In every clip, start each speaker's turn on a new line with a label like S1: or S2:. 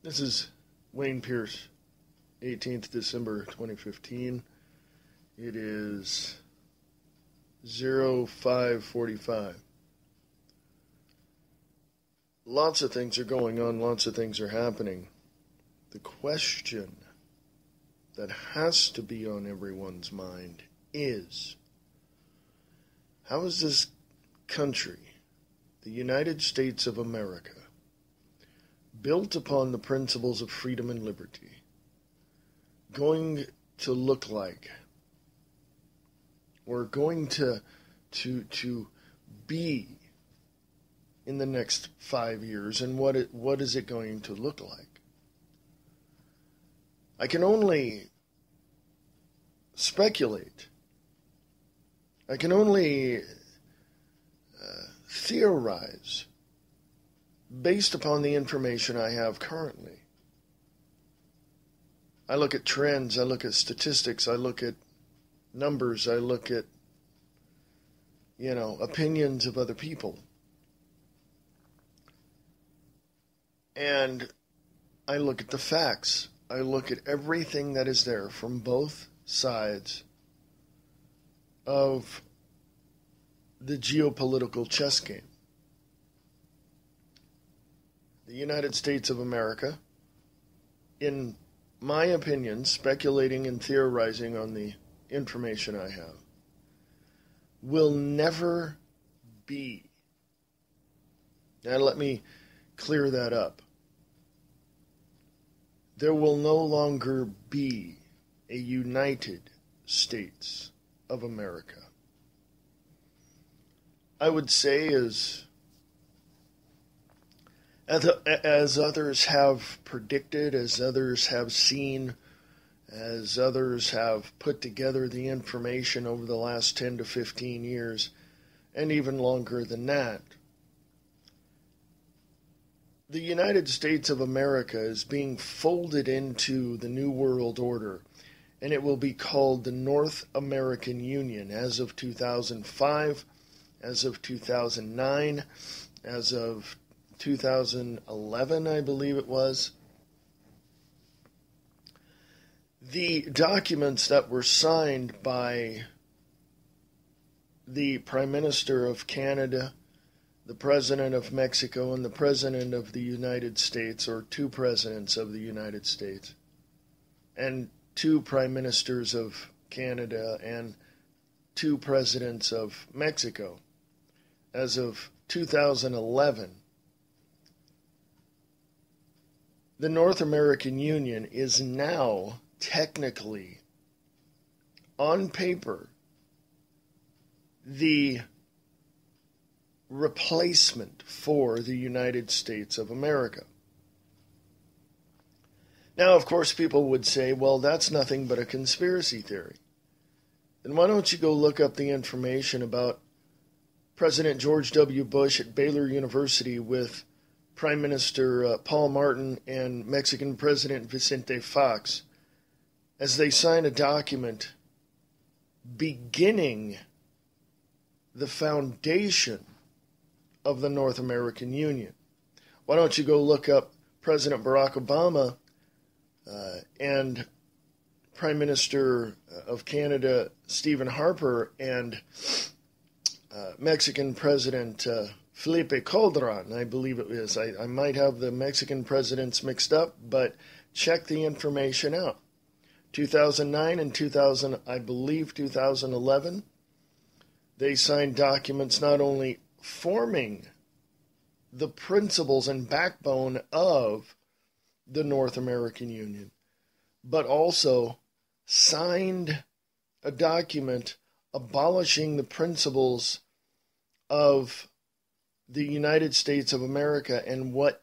S1: This is Wayne Pierce, 18th December 2015. It is 05:45. Lots of things are going on, lots of things are happening. The question that has to be on everyone's mind is, how is this country, the United States of America, built upon the principles of freedom and liberty, going to look like, or going to be in the next 5 years, and what is it going to look like? I can only speculate. I can only theorize based upon the information I have currently. I look at trends, I look at statistics, I look at numbers, I look at, opinions of other people. And I look at the facts. I look at everything that is there from both sides of the geopolitical chess game. The United States of America, in my opinion, speculating and theorizing on the information I have, will never be. Now let me clear that up. There will no longer be a United States of America. I would say as others have predicted, as others have seen, as others have put together the information over the last 10 to 15 years, and even longer than that, the United States of America is being folded into the New World Order, and it will be called the North American Union as of 2005, as of 2009, as of 2011, I believe it was. The documents that were signed by the Prime Minister of Canada, the President of Mexico, and the President of the United States, or two Presidents of the United States, and two Prime Ministers of Canada, and two Presidents of Mexico, as of 2011, the North American Union is now technically, on paper, the replacement for the United States of America. Now, of course, people would say, well, that's nothing but a conspiracy theory. Then why don't you go look up the information about President George W. Bush at Baylor University with Prime Minister Paul Martin and Mexican President Vicente Fox as they sign a document beginning the foundation of the North American Union. Why don't you go look up President Barack Obama and Prime Minister of Canada Stephen Harper and Mexican President Felipe Calderon, I believe it is. I might have the Mexican presidents mixed up, but check the information out. 2009 and 2011, they signed documents not only forming the principles and backbone of the North American Union, but also signed a document abolishing the principles of the United States of America and what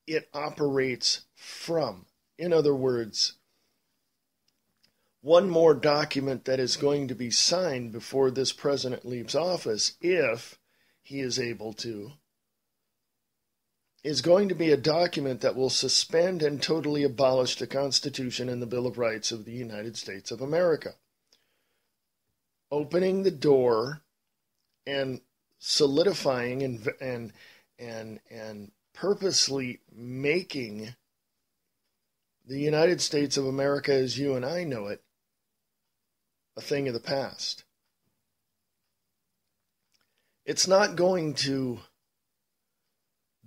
S1: it operates from. In other words, one more document that is going to be signed before this president leaves office, if he is able to, is going to be a document that will suspend and totally abolish the Constitution and the Bill of Rights of the United States of America, opening the door and solidifying and purposely making the United States of America as you and I know it a thing of the past. It's not going to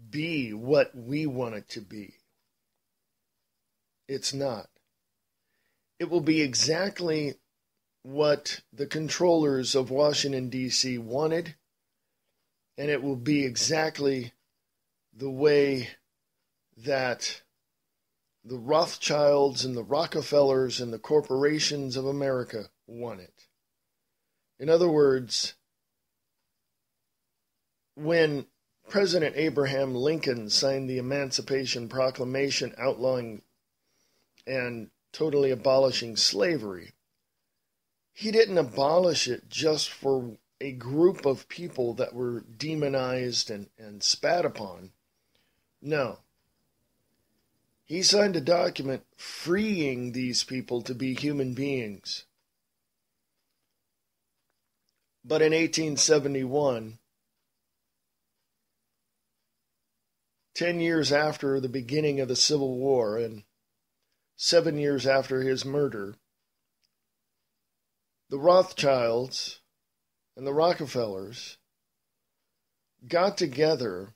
S1: be what we want it to be. It's not. It will be exactly what the controllers of Washington, D.C. wanted, and it will be exactly the way that the Rothschilds and the Rockefellers and the corporations of America want it. In other words, when President Abraham Lincoln signed the Emancipation Proclamation outlawing and totally abolishing slavery, he didn't abolish it just for a group of people that were demonized and spat upon. No. He signed a document freeing these people to be human beings. But in 1871, 10 years after the beginning of the Civil War and 7 years after his murder, the Rothschilds and the Rockefellers got together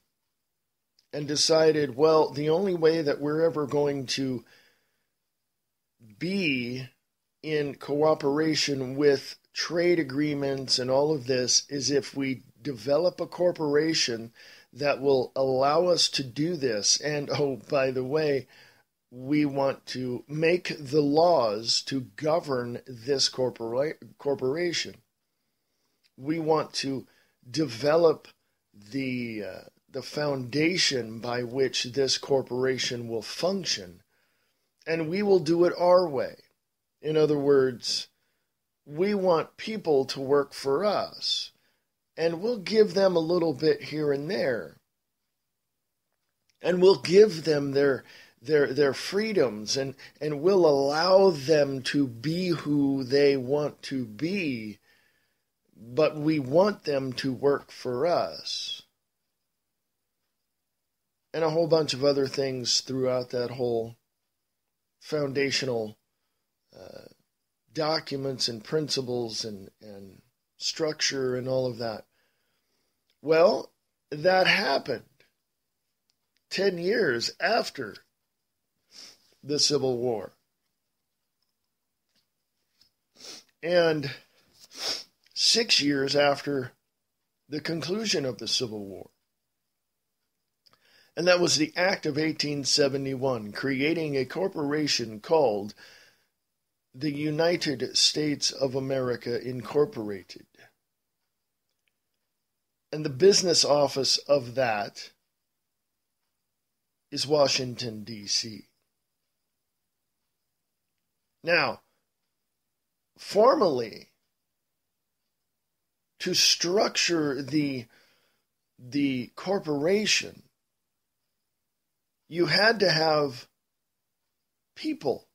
S1: and decided, well, the only way that we're ever going to be in cooperation with trade agreements and all of this is if we develop a corporation that will allow us to do this. And, oh, by the way, we want to make the laws to govern this corporation. We want to develop the foundation by which this corporation will function, and we will do it our way. In other words, we want people to work for us, and we'll give them a little bit here and there, and we'll give them their freedoms, and we'll allow them to be who they want to be, but we want them to work for us. And a whole bunch of other things throughout that whole foundational documents and principles and structure and all of that. Well, that happened 10 years after the Civil War. And 6 years after the conclusion of the Civil War. And that was the Act of 1871, creating a corporation called the United States of America Incorporated. And the business office of that is Washington, D.C. Now, formally, to structure the corporation, you had to have people,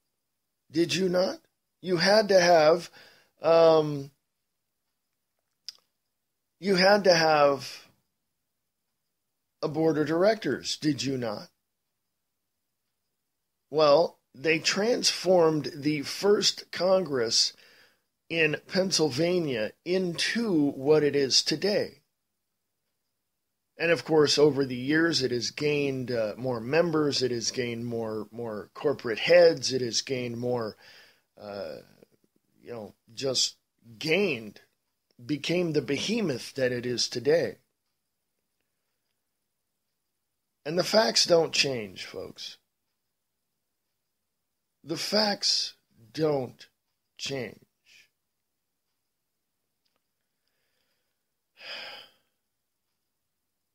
S1: did you not? You had to have a board of directors, did you not? Well, they transformed the first Congress in Pennsylvania into what it is today. And of course, over the years, it has gained more members, it has gained more corporate heads, it has gained more, just gained, became the behemoth that it is today. And the facts don't change, folks. The facts don't change.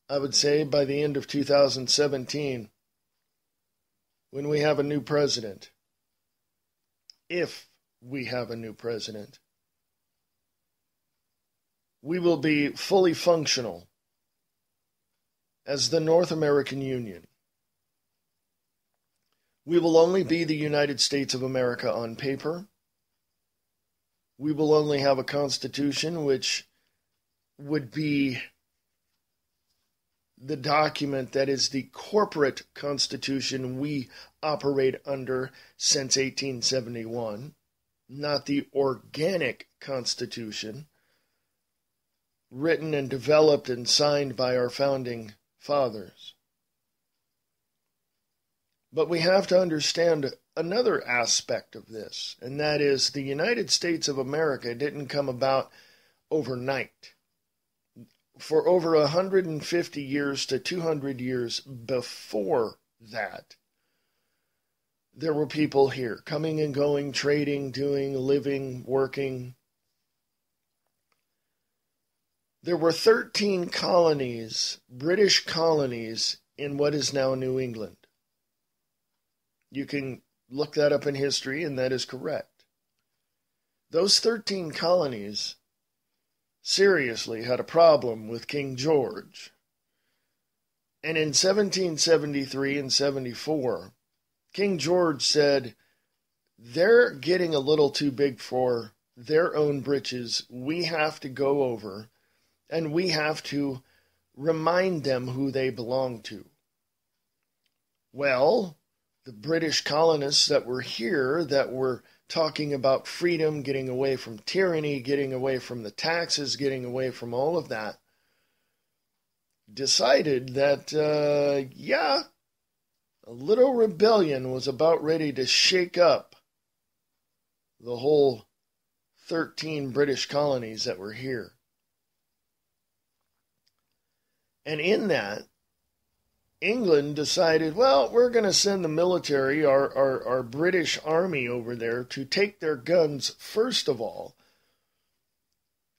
S1: I would say by the end of 2017, when we have a new president, if we have a new president, we will be fully functional as the North American Union. We will only be the United States of America on paper. We will only have a constitution which would be the document that is the corporate constitution we operate under since 1871, not the organic constitution written and developed and signed by our founding fathers. But we have to understand another aspect of this, and that is the United States of America didn't come about overnight. For over 150 years to 200 years before that, there were people here coming and going, trading, doing, living, working. There were 13 colonies, British colonies, in what is now New England. You can look that up in history, and that is correct. Those 13 colonies seriously had a problem with King George. And in 1773 and 74, King George said, they're getting a little too big for their own britches. We have to go over, and we have to remind them who they belong to. Well, the British colonists that were here, that were talking about freedom, getting away from tyranny, getting away from the taxes, getting away from all of that, decided that, a little rebellion was about ready to shake up the whole 13 British colonies that were here. And in that, England decided, well, we're going to send the military, our British army over there to take their guns first of all,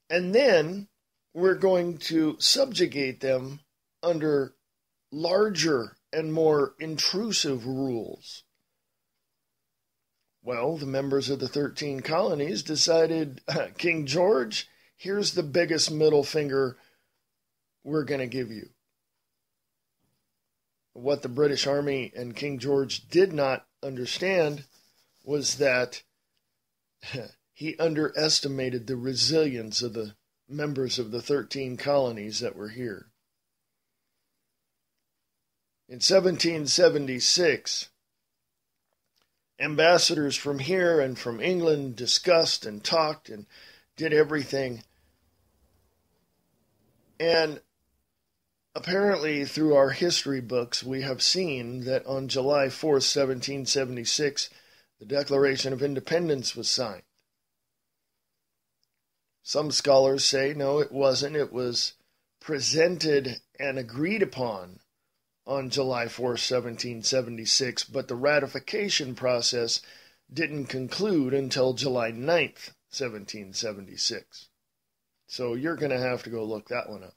S1: and then we're going to subjugate them under larger and more intrusive rules. Well, the members of the 13 colonies decided, King George, here's the biggest middle finger we're going to give you. What the British Army and King George did not understand was that he underestimated the resilience of the members of the 13 colonies that were here. In 1776, ambassadors from here and from England discussed and talked and did everything. And apparently, through our history books, we have seen that on July 4th, 1776, the Declaration of Independence was signed. Some scholars say, no, it wasn't. It was presented and agreed upon on July 4th, 1776, but the ratification process didn't conclude until July 9th, 1776. So you're going to have to go look that one up.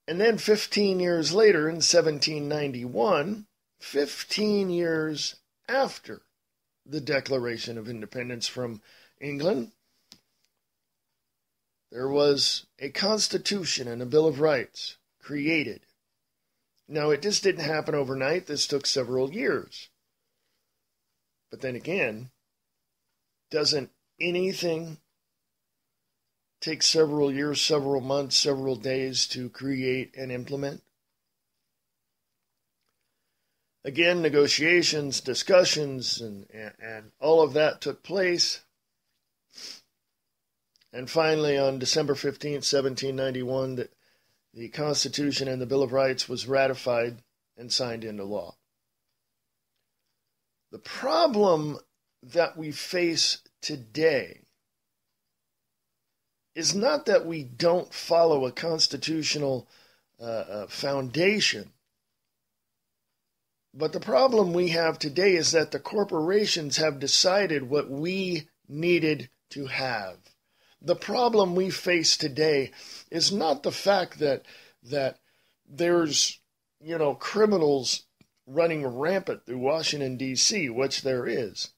S1: And then 15 years later, in 1791, 15 years after the Declaration of Independence from England, there was a Constitution and a Bill of Rights created. Now, it just didn't happen overnight. This took several years. But then again, doesn't anything take several years, several months, several days to create and implement? Again, negotiations, discussions, and all of that took place. And finally, on December 15th, 1791, the Constitution and the Bill of Rights was ratified and signed into law. The problem that we face today is not that we don't follow a constitutional foundation, but the problem we have today is that the corporations have decided what we needed to have. The problem we face today is not the fact that there's, criminals running rampant through Washington, D.C., which there is.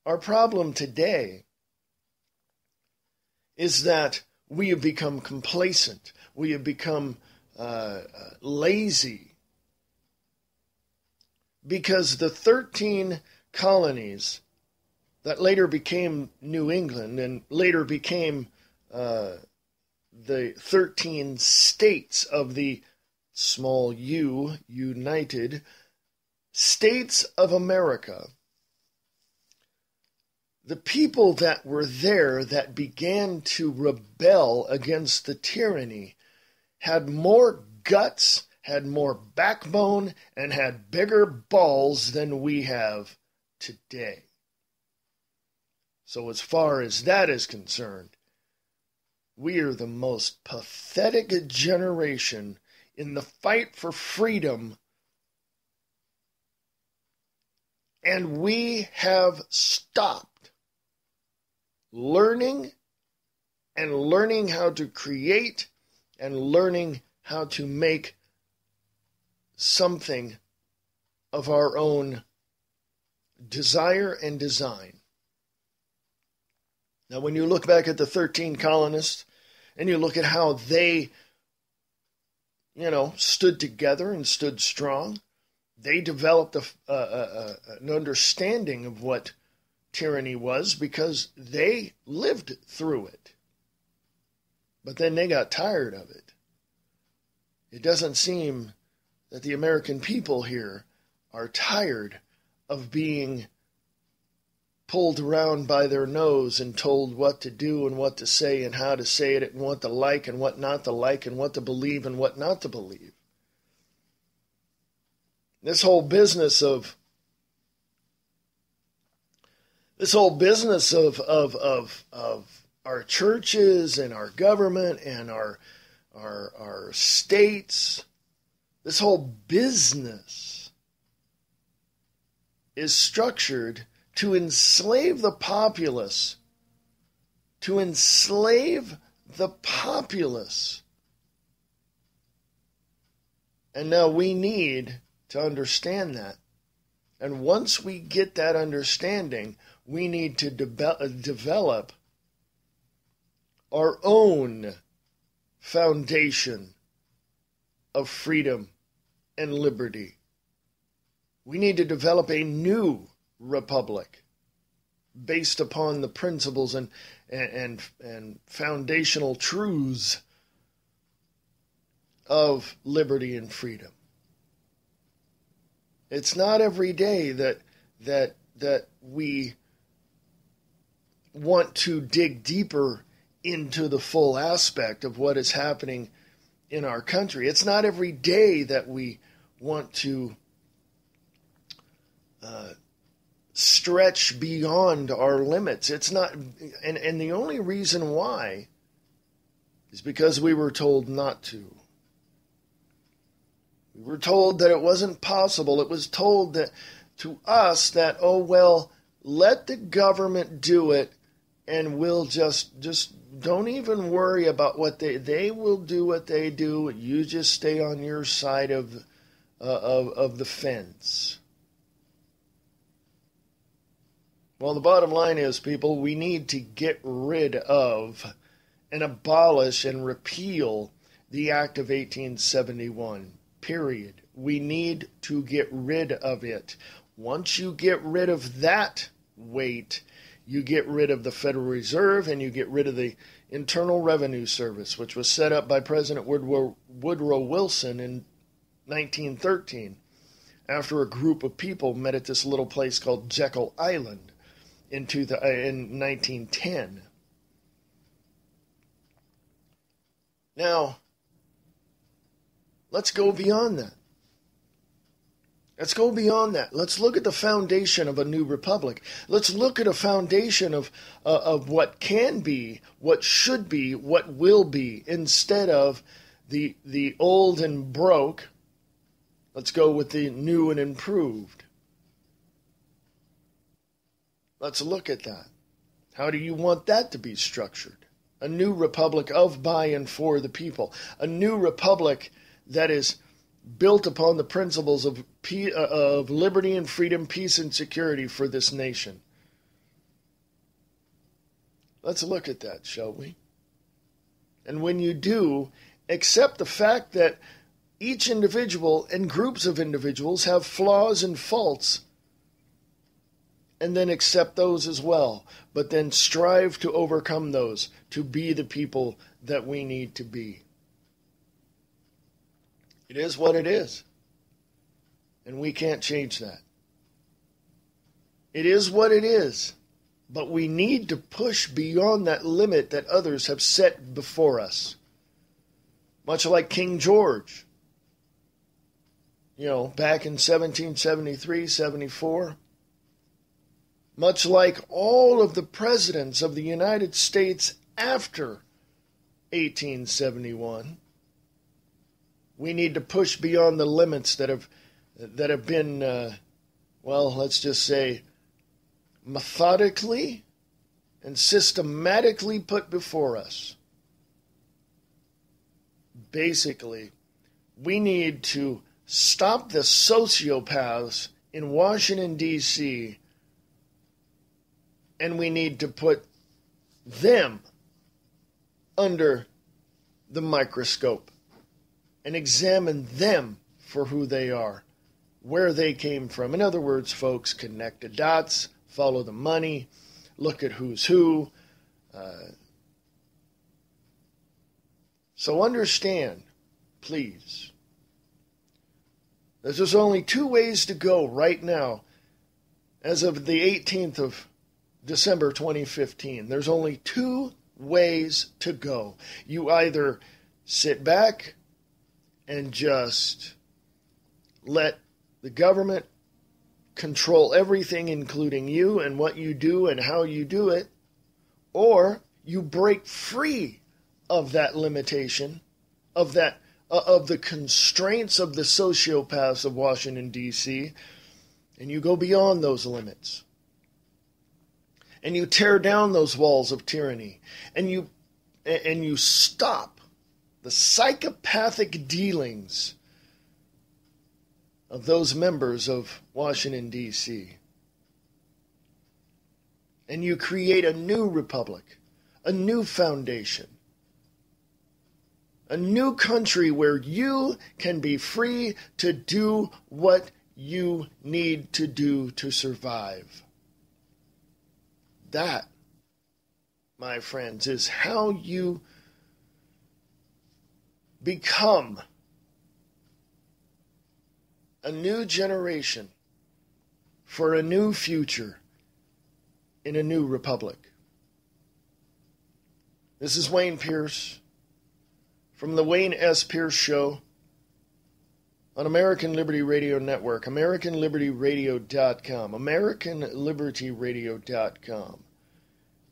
S1: Our problem today is that we have become complacent. We have become lazy. Because the 13 colonies that later became New England and later became the the 13 states of the small U, United States of America, the people that were there that began to rebel against the tyranny had more guts, had more backbone, and had bigger balls than we have today. So as far as that is concerned, we are the most pathetic generation in the fight for freedom, and we have stopped learning how to create and learning how to make something of our own desire and design. Now, when you look back at the 13 colonists and you look at how they, stood together and stood strong, they developed an understanding of what tyranny was because they lived through it. But then they got tired of it. It doesn't seem that the American people here are tired of being pulled around by their nose and told what to do and what to say and how to say it and what to like and what not to like and what to believe and what not to believe. This whole business of our churches and our government and our states, this whole business is structured to enslave the populace. To enslave the populace. And now we need to understand that. And once we get that understanding, we need to develop our own foundation of freedom and liberty. We need to develop a new republic based upon the principles and foundational truths of liberty and freedom. It's not every day that we want to dig deeper into the full aspect of what is happening in our country. It's not every day that we want to stretch beyond our limits. It's not, and the only reason why is because we were told not to. We were told that it wasn't possible. It was told that to us that, oh, well, let the government do it and we'll just don't even worry about what they will do what they do. You just stay on your side of the fence. Well, the bottom line is, people, we need to get rid of and abolish and repeal the Act of 1871. Period. We need to get rid of it. Once you get rid of that weight, you get rid of the Federal Reserve and you get rid of the Internal Revenue Service, which was set up by President Woodrow Wilson in 1913 after a group of people met at this little place called Jekyll Island in 1910. Now, let's go beyond that. Let's go beyond that. Let's look at the foundation of a new republic. Let's look at a foundation of what can be, what should be, what will be, instead of the old and broke. Let's go with the new and improved. Let's look at that. How do you want that to be structured? A new republic of, by, and for the people. A new republic that is built upon the principles of liberty and freedom, peace and security for this nation. Let's look at that, shall we? And when you do, accept the fact that each individual and groups of individuals have flaws and faults, and then accept those as well, but then strive to overcome those, to be the people that we need to be. It is what it is. And we can't change that. It is what it is. But we need to push beyond that limit that others have set before us. Much like King George. Back in 1773, 74. Much like all of the presidents of the United States after 1871. We need to push beyond the limits that have been, let's just say, methodically and systematically put before us. Basically, we need to stop the sociopaths in Washington, D.C., and we need to put them under the microscope and examine them for who they are, where they came from. In other words, folks, connect the dots, follow the money, look at who's who. So understand, please, that there's only two ways to go right now. As of the 18th of December 2015, there's only two ways to go. You either sit back and just let the government control everything, including you and what you do and how you do it, or you break free of that limitation, of the constraints of the sociopaths of Washington, D.C., and you go beyond those limits. And you tear down those walls of tyranny, and you stop the psychopathic dealings of those members of Washington, D.C. And you create a new republic, a new foundation, a new country where you can be free to do what you need to do to survive. That, my friends, is how you become a new generation for a new future in a new republic. This is Wayne Pierce from the Wayne S. Pierce Show on American Liberty Radio Network, AmericanLibertyRadio.com, AmericanLibertyRadio.com.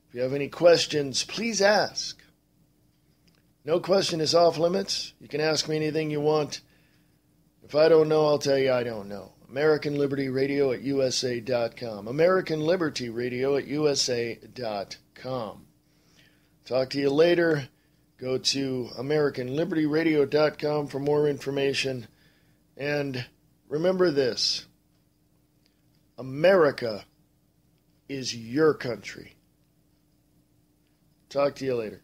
S1: If you have any questions, please ask. No question is off limits. You can ask me anything you want. If I don't know, I'll tell you I don't know. AmericanLibertyRadio@USA.com. AmericanLibertyRadio@USA.com. Talk to you later. Go to AmericanLibertyRadio.com for more information. And remember this, America is your country. Talk to you later.